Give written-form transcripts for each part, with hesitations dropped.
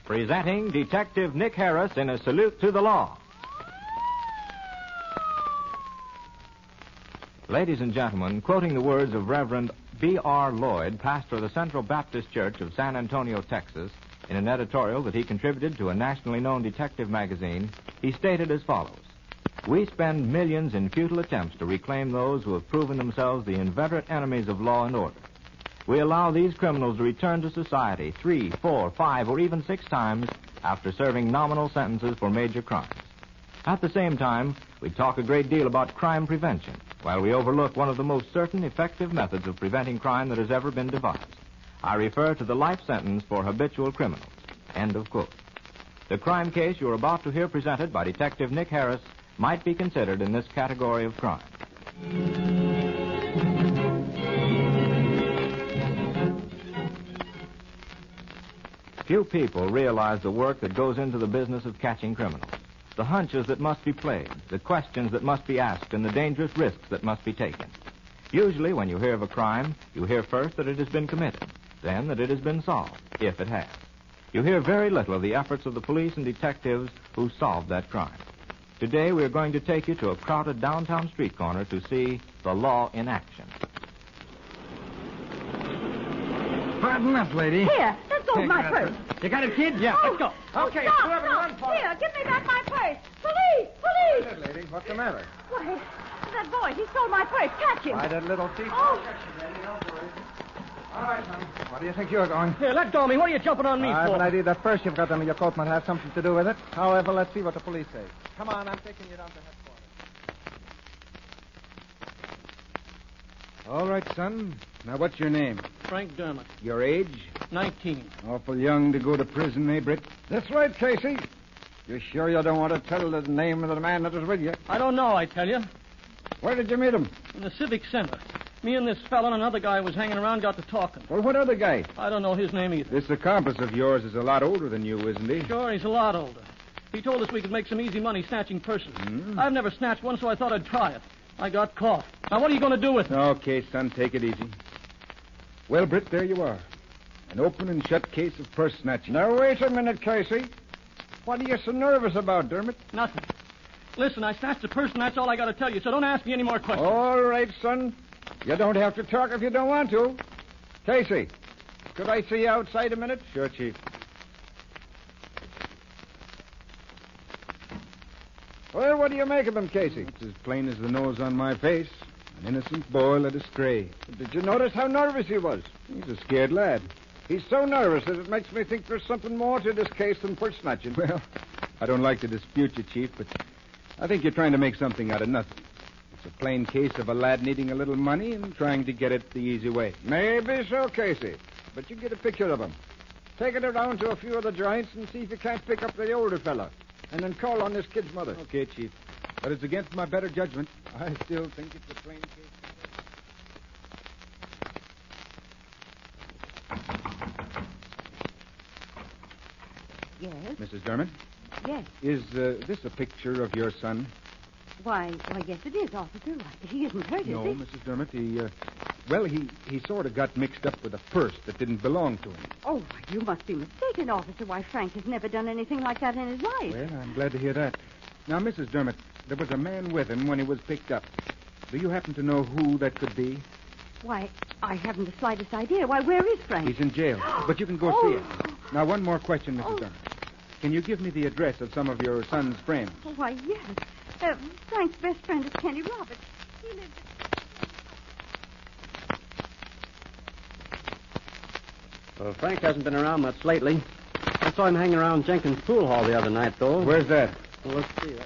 Presenting Detective Nick Harris in A Salute to the Law. Ladies and gentlemen, quoting the words of Reverend B.R. Lloyd, pastor of the Central Baptist Church of San Antonio, Texas, in an editorial that he contributed to a nationally known detective magazine, he stated as follows: "We spend millions in futile attempts to reclaim those who have proven themselves the inveterate enemies of law and order. We allow these criminals to return to society 3, 4, 5, or even 6 times after serving nominal sentences for major crimes. At the same time, we talk a great deal about crime prevention, while we overlook one of the most certain, effective methods of preventing crime that has ever been devised. I refer to the life sentence for habitual criminals." End of quote. The crime case you're about to hear presented by Detective Nick Harris might be considered in this category of crime. Few people realize the work that goes into the business of catching criminals, the hunches that must be played, the questions that must be asked, and the dangerous risks that must be taken. Usually, when you hear of a crime, you hear first that it has been committed, then that it has been solved, if it has. You hear very little of the efforts of the police and detectives who solved that crime. Today, we are going to take you to a crowded downtown street corner to see the law in action. Pardon us, lady. Here, let go of my purse. You got it, kid? Yeah, Oh, let's go. Okay, stop, whoever stop. run for it. Here, give me back my purse. Police! Police! Lady, what's the matter? Why, that boy, he stole my purse. Catch him. Why, that little thief. Oh. All right, son. Where do you think you're going? Here, let go of me. What are you jumping on me I have for? an idea that purse you've got under your coat might have something to do with it. However, let's see what the police say. Come on, I'm taking you down to headquarters. All right, son. Now, what's your name? Frank Dermott, Your age? 19. Awful young to go to prison, eh, Britt? That's right, Casey. You sure you don't want to tell the name of the man that was with you? I don't know, I tell you. Where did you meet him? In the Civic Center. Me and this fellow and another guy was hanging around, got to talking. Well, what other guy? I don't know his name either. This accomplice of yours is a lot older than you, isn't he? Sure, he's a lot older. He told us we could make some easy money snatching purses. Hmm? I've never snatched one, so I thought I'd try it. I got caught. Now, what are you going to do with it? Okay, son, take it easy. Well, Britt, there you are. An open and shut case of purse snatching. Now, wait a minute, Casey. What are you so nervous about, Dermot? Nothing. Listen, I snatched a purse, and that's all I got to tell you, so don't ask me any more questions. All right, son. You don't have to talk if you don't want to. Casey, could I see you outside a minute? Sure, Chief. Well, what do you make of him, Casey? It's as plain as the nose on my face. An innocent boy led astray. Did you notice how nervous he was? He's a scared lad. He's so nervous that it makes me think there's something more to this case than purse snatching. Well, I don't like to dispute you, Chief, but I think you're trying to make something out of nothing. It's a plain case of a lad needing a little money and trying to get it the easy way. Maybe so, Casey. But you get a picture of him. Take it around to a few of the joints and see if you can't pick up the older fella. And then call on this kid's mother. Okay, Chief. But it's against my better judgment. I still think it's a plain case. Yes, Mrs. Dermott, yes. is this a picture of your son? Why, yes, it is, officer. He isn't hurt, No, is he? Mrs. Dermott. He sort of got mixed up with a purse that didn't belong to him. Oh, why, you must be mistaken, officer. Why, Frank has never done anything like that in his life. Well, I'm glad to hear that. Now, Mrs. Dermott, there was a man with him when he was picked up. Do you happen to know who that could be? Why, I haven't the slightest idea. Why, where is Frank? He's in jail, but you can go see him. Now, one more question, Mrs. Dermott. Can you give me the address of some of your son's friends? Oh, why, yes. Frank's best friend is Kenny Roberts. He lives Well, Frank hasn't been around much lately. I saw him hanging around Jenkins' pool hall the other night, though. Where's that? Well, let's see.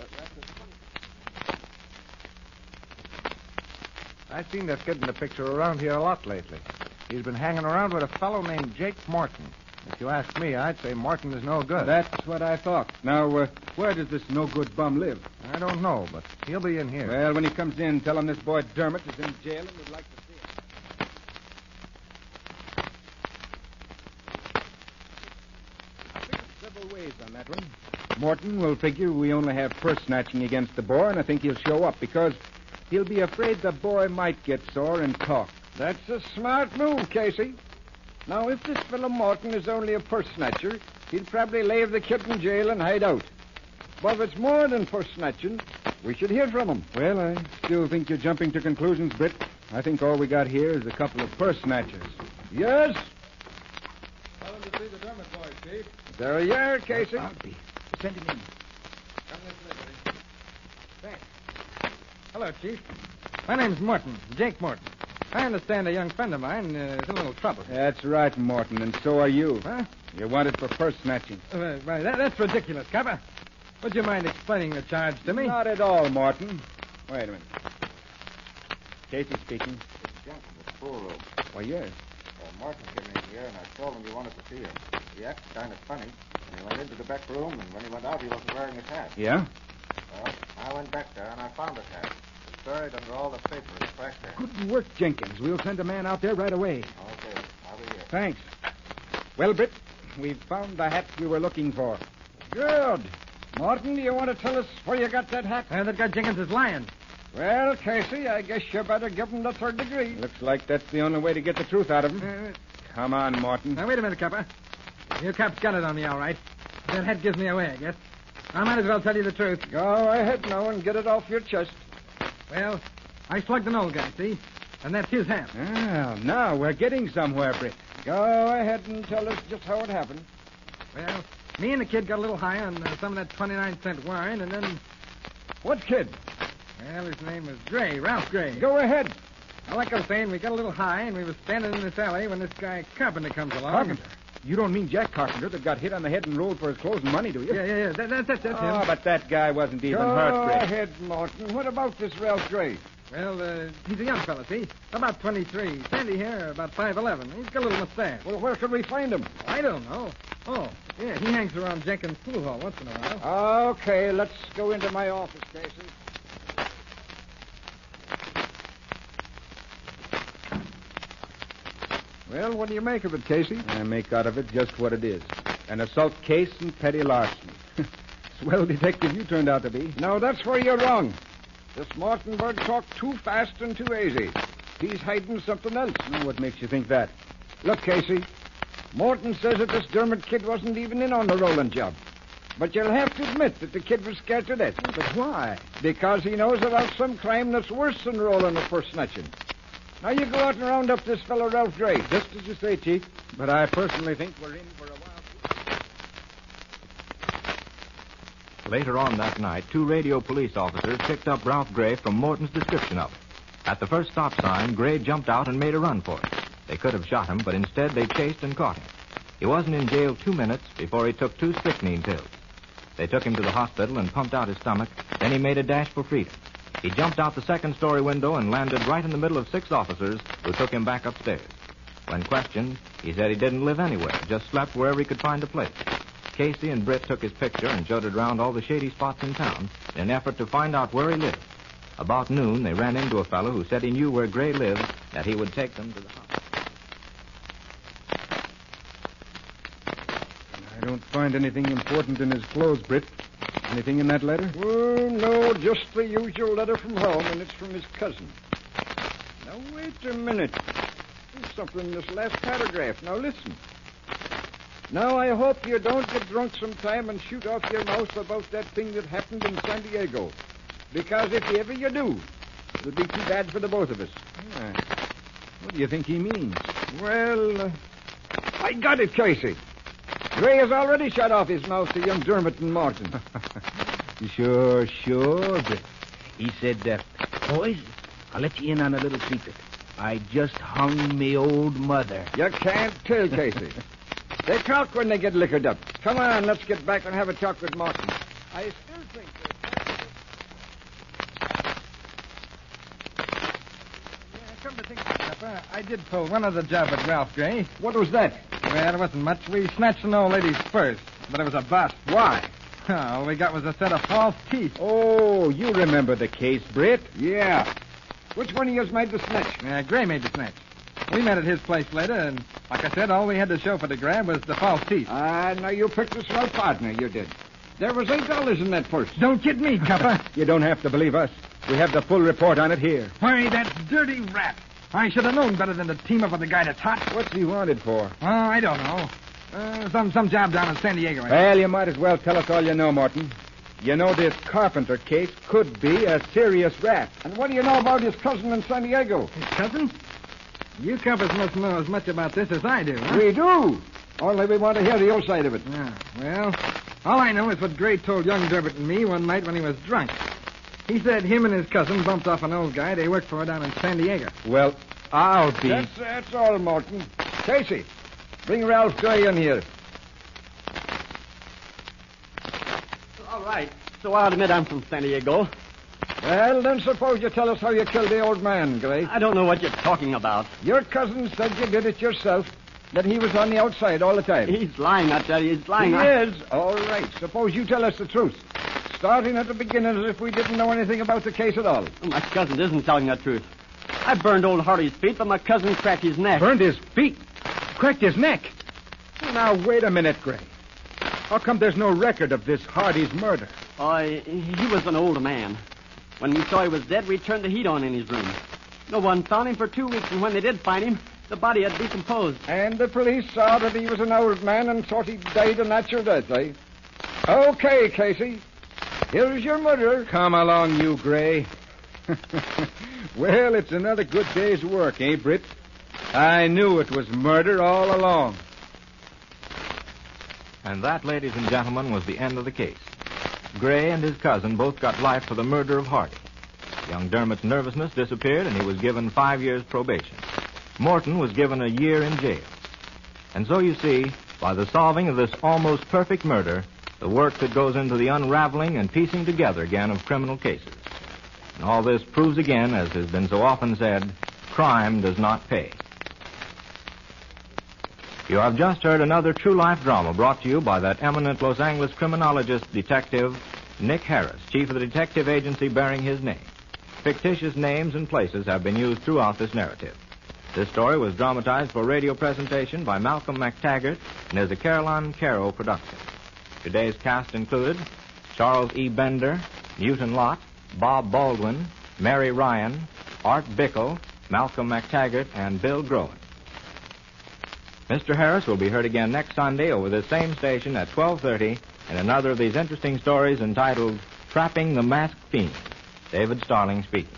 I've seen that kid in the picture around here a lot lately. He's been hanging around with a fellow named Jake Morton. If you ask me, I'd say Morton is no good. That's what I thought. Now, where does this no-good bum live? I don't know, but he'll be in here. Well, when he comes in, tell him this boy Dermott is in jail and would like to see him. I think there's several ways on that one. Morton will figure we only have purse snatching against the boy, and I think he'll show up because he'll be afraid the boy might get sore and talk. That's a smart move, Casey. Now, if this fellow Morton is only a purse snatcher, he'd probably leave the kid in jail and hide out. But if it's more than purse snatching, we should hear from him. Well, I still think you're jumping to conclusions, Britt. I think all we got here is a couple of purse snatchers. Yes? Tell him to see the Dermot boys, Chief. There you are, Casey. I'll be. Send him in. Come this way, buddy. Thanks. Hello, Chief. My name's Morton, Jake Morton. I understand a young friend of mine is in a little trouble. That's right, Morton, and so are you. Huh? You're wanted for purse snatching. That's ridiculous, Copper. Would you mind explaining the charge to me? Not at all, Morton. Wait a minute. Casey speaking. It's Jenkins at the pool room. Why, yes. Martin came in here, and I told him you wanted to see him. He acted kind of funny. And he went into the back room, and when he went out, he wasn't wearing his hat. Yeah? Well, I went back there, and I found his hat. It's buried under all the paper in the trash can. Good work, Jenkins. We'll send a man out there right away. Okay, I'll be here. Thanks. Well, Britt, we've found the hat we were looking for. Good. Morton, do you want to tell us where you got that hat? That guy Jenkins is lying. Well, Casey, I guess you better give him the third degree. Looks like that's the only way to get the truth out of him. Come on, Morton. Now, wait a minute, Copper. Your cop's got it on me, all right. That hat gives me away, I guess. I might as well tell you the truth. Go ahead now and get it off your chest. Well, I slugged an old guy, see? And that's his hat. Well, now we're getting somewhere, Britt. Go ahead and tell us just how it happened. Well, me and the kid got a little high on some of that 29-cent wine, and then... What kid? Well, his name was Gray, Ralph Gray. Go ahead. Well, like I was saying, we got a little high, and we was standing in this alley when this guy Carpenter comes along. Carpenter? You don't mean Jack Carpenter that got hit on the head and rolled for his clothes and money, do you? Yeah. That's him. Oh, but that guy wasn't even Go hurt, Britt. ahead, Morton. What about this Ralph Gray? Well, he's a young fella, see? About 23. Sandy hair, about 5'11". He's got a little mustache. Well, where could we find him? I don't know. Oh, yeah, he hangs around Jenkins' pool hall once in a while. Okay, let's go into my office, Casey. Well, what do you make of it, Casey? I make out of it just what it is. An assault case and petty larceny. Swell detective you turned out to be. No, that's where you're wrong. This Morton bird talked too fast and too easy. He's hiding something else. What makes you think that? Look, Casey, Morton says that this Dermot kid wasn't even in on the rolling job. But you'll have to admit that the kid was scared to death. But why? Because he knows about some crime that's worse than rolling or purse snatching. Now you go out and round up this fellow Ralph Gray. Just as you say, Chief. But I personally think we're in for a while. Later on that night, 2 radio police officers picked up Ralph Gray from Morton's description of it. At the first stop sign, Gray jumped out and made a run for it. They could have shot him, but instead they chased and caught him. He wasn't in jail 2 minutes before he took 2 strychnine pills. They took him to the hospital and pumped out his stomach. Then he made a dash for freedom. He jumped out the second-story window and landed right in the middle of 6 officers who took him back upstairs. When questioned, he said he didn't live anywhere, just slept wherever he could find a place. Casey and Britt took his picture and showed it around all the shady spots in town in an effort to find out where he lived. About noon, they ran into a fellow who said he knew where Gray lived, that he would take them to the house. I don't find anything important in his clothes, Britt. Anything in that letter? Oh, no, just the usual letter from home, and it's from his cousin. Now, wait a minute. There's something in this last paragraph. Now, listen. Now, I hope you don't get drunk sometime and shoot off your mouth about that thing that happened in San Diego. Because if ever you do, it'll be too bad for the both of us. Yeah. What do you think he means? Well, I got it, Casey. Gray has already shot off his mouth to young Dermot and Morton. Sure. But he said, boys, I'll let you in on a little secret. I just hung me old mother. You can't tell, Casey. They talk when they get liquored up. Come on, let's get back and have a talk with Morton. I still think Come to think of it, Pepper, I did pull one other job at Ralph Gray. What was that? Well, it wasn't much. We snatched an old lady's purse, but it was a bust. Why? All we got was a set of false teeth. Oh, you remember the case, Britt? Yeah. Which one of you made the snatch? Gray made the snatch. We met at his place later, and like I said, all we had to show for the grab was the false teeth. Now you picked a swell partner, you did. There was $8 in that purse. Don't kid me, Copper. You don't have to believe us. We have the full report on it here. Why, that dirty rat. I should have known better than to team up with a guy that's hot. What's he wanted for? Oh, I don't know. Some job down in San Diego. Well, you might as well tell us all you know, Morton. You know this Carpenter case could be a serious rap. And what do you know about his cousin in San Diego? His cousin? You couples must know as much about this as I do, huh? We do. Only we want to hear the old side of it. Yeah, well, all I know is what Gray told young Durbett and me one night when he was drunk. He said him and his cousin bumped off an old guy they worked for down in San Diego. Well, I'll be... That's all, Morton. Casey, bring Ralph Gray in here. All right. So I'll admit I'm from San Diego. Well, then suppose you tell us how you killed the old man, Gray. I don't know what you're talking about. Your cousin said you did it yourself, that he was on the outside all the time. He's lying, I tell you. He's lying. He is. All right. Suppose you tell us the truth. Starting at the beginning as if we didn't know anything about the case at all. Oh, my cousin isn't telling the truth. I burned old Hardy's feet, but my cousin cracked his neck. Burned his feet? Cracked his neck? Now, wait a minute, Gray. How come there's no record of this Hardy's murder? He was an old man. When we saw he was dead, we turned the heat on in his room. No one found him for 2 weeks, and when they did find him, the body had decomposed. And the police saw that he was an old man and thought he died a natural death, eh? Okay, Casey. Here's your murderer. Come along, you, Gray. Well, it's another good day's work, eh, Britt? I knew it was murder all along. And that, ladies and gentlemen, was the end of the case. Gray and his cousin both got life for the murder of Hardy. Young Dermot's nervousness disappeared, and he was given 5 years probation. Morton was given a year in jail. And so you see, by the solving of this almost perfect murder, the work that goes into the unraveling and piecing together again of criminal cases. And all this proves again, as has been so often said, crime does not pay. You have just heard another true life drama brought to you by that eminent Los Angeles criminologist detective, Nick Harris, chief of the detective agency bearing his name. Fictitious names and places have been used throughout this narrative. This story was dramatized for radio presentation by Malcolm McTaggart and is a Caroline Caro production. Today's cast included Charles E. Bender, Newton Lott, Bob Baldwin, Mary Ryan, Art Bickle, Malcolm McTaggart, and Bill Groen. Mr. Harris will be heard again next Sunday over this same station at 12:30 in another of these interesting stories entitled Trapping the Masked Fiend. David Starling speaking.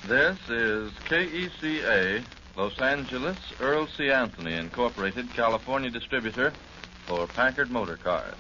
This is KECA, Los Angeles, Earl C. Anthony, Incorporated, California distributor for Packard Motor Cars.